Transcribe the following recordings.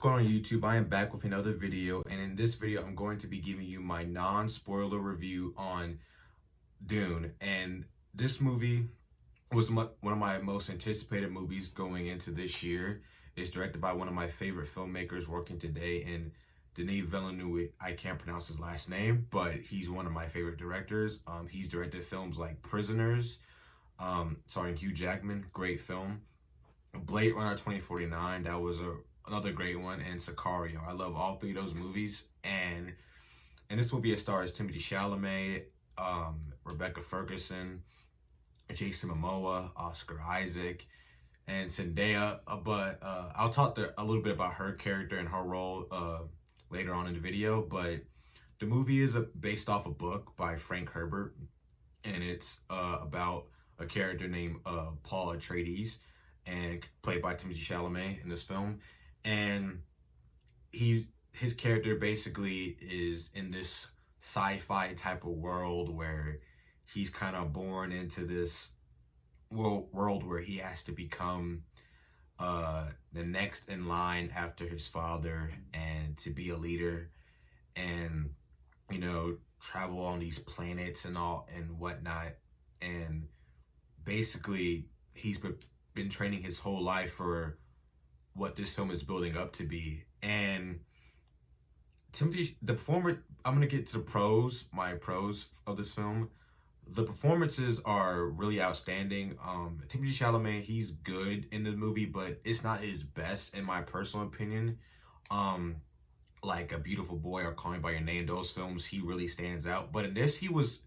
What's going on YouTube? I am back with another video, and in this video I'm going to be giving you my non-spoiler review on Dune. And this movie was one of my most anticipated movies going into this year. It's directed by one of my favorite filmmakers working today, and Denis Villeneuve. I can't pronounce his last name, but he's one of my favorite directors. He's directed films like Prisoners, starring Hugh Jackman, great film. Blade Runner 2049, that was another great one, and Sicario. I love all three of those movies. And in this movie, it stars Timothee Chalamet, Rebecca Ferguson, Jason Momoa, Oscar Isaac, and Zendaya. But I'll talk a little bit about her character and her role later on in the video. But the movie is based off a book by Frank Herbert, and it's about a character named Paul Atreides, and played by Timothée Chalamet in this film. And his character basically is in this sci-fi type of world where he's kind of born into this world where he has to become the next in line after his father, and to be a leader, and travel on these planets and all and whatnot. And basically he's been training his whole life for what this film is building up to be. And Timothy, the performer, I'm gonna get to my pros of this film. The performances are really outstanding. Timothée Chalamet, he's good in the movie, but it's not his best in my personal opinion. Like A Beautiful Boy or Call Me by Your Name, those films, he really stands out. But in this, he was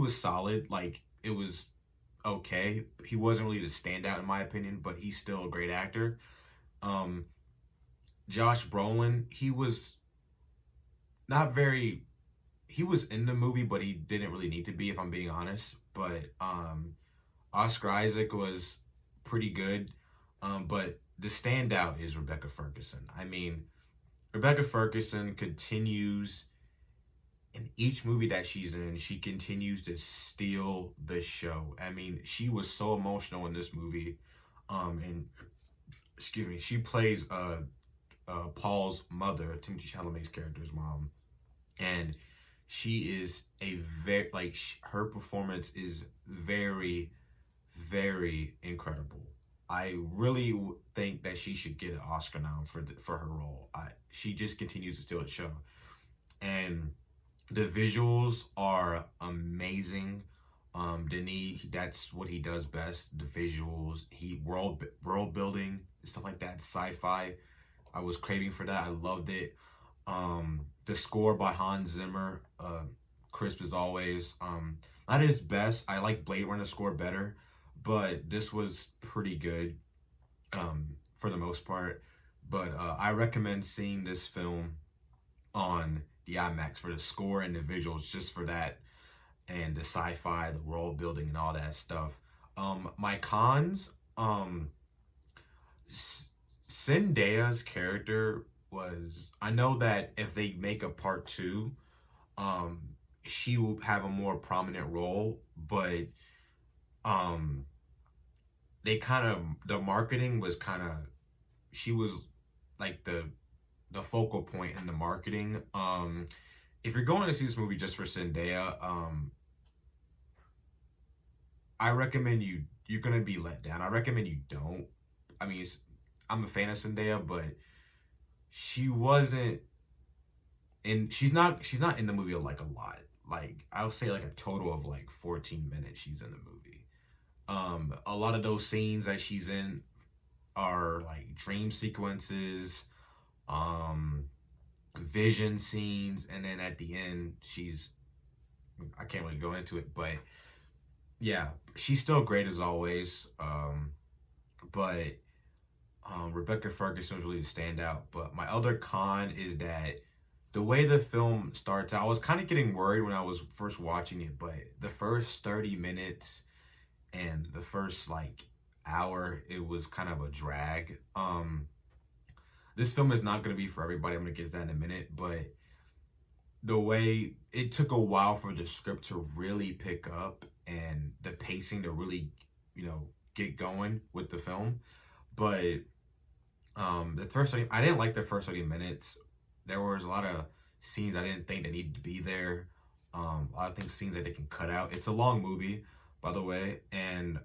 solid. Like, it was okay. He wasn't really the standout in my opinion, but he's still a great actor. Josh Brolin, he was in the movie, but he didn't really need to be, if I'm being honest. But Oscar Isaac was pretty good. But the standout is Rebecca Ferguson. I mean, Rebecca Ferguson continues in each movie that she's in, she continues to steal the show. I mean, she was so emotional in this movie. And excuse me, she plays Paul's mother, Timothée Chalamet's character's mom, and she is her performance is very, very incredible. I really think that she should get an Oscar now for her role. She just continues to steal the show, and the visuals are amazing. Denis, that's what he does best. The visuals, world building, stuff like that, sci-fi. I was craving for that. I loved it. The score by Hans Zimmer, crisp as always. Not his best. I like Blade Runner score better, but this was pretty good for the most part. But I recommend seeing this film on the IMAX for the score and the visuals, just for that, and the sci-fi, the world building, and all that stuff. My cons, Zendaya's character was, I know that if they make a part 2, she will have a more prominent role, but the marketing was she was like the focal point in the marketing. If you're going to see this movie just for Zendaya, I recommend you're gonna be let down. I recommend you don't. I mean, I'm a fan of Zendaya, but she's not in the movie like a lot. Like, I would say like a total of like 14 minutes she's in the movie. A lot of those scenes that she's in are like dream sequences, vision scenes, and then at the end I can't really go into it, but yeah, she's still great as always. But Rebecca Ferguson was really the standout. But my other con is that the way the film starts out, I was kind of getting worried when I was first watching it, but the first 30 minutes and the first like hour, it was kind of a drag. This film is not going to be for everybody. I'm going to get to that in a minute, but the way it took a while for the script to really pick up and the pacing to really, get going with the film. But The first 30, I didn't like the first 30 minutes. There was a lot of scenes I didn't think that needed to be there. A lot of things, scenes that they can cut out. It's a long movie, by the way, and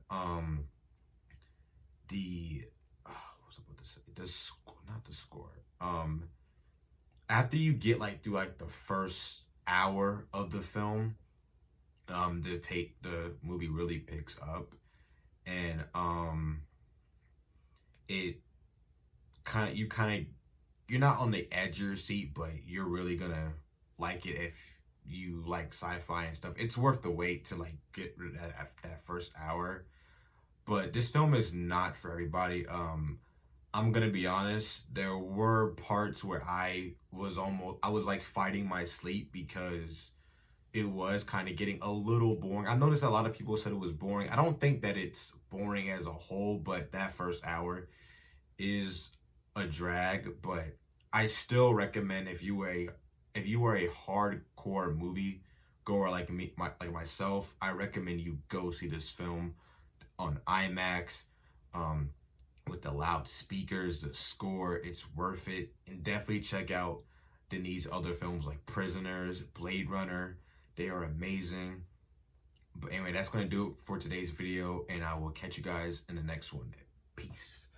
the what's up with this? Not the score. After you get like through like the first hour of the film, the movie really picks up, and it kind of you're not on the edge of your seat, but you're really gonna like it if you like sci-fi and stuff. It's worth the wait to like get rid of that first hour. But this film is not for everybody. I'm gonna be honest. There were parts where I was like fighting my sleep because it was kind of getting a little boring. I noticed a lot of people said it was boring. I don't think that it's boring as a whole, but that first hour is a drag. But I still recommend if you are a hardcore movie goer like me, like myself, I recommend you go see this film on IMAX. Um, with the loud speakers, the score, it's worth it. And definitely check out Denis' other films like Prisoners, Blade Runner. They are amazing. But anyway, that's going to do it for today's video, and I will catch you guys in the next one. Peace.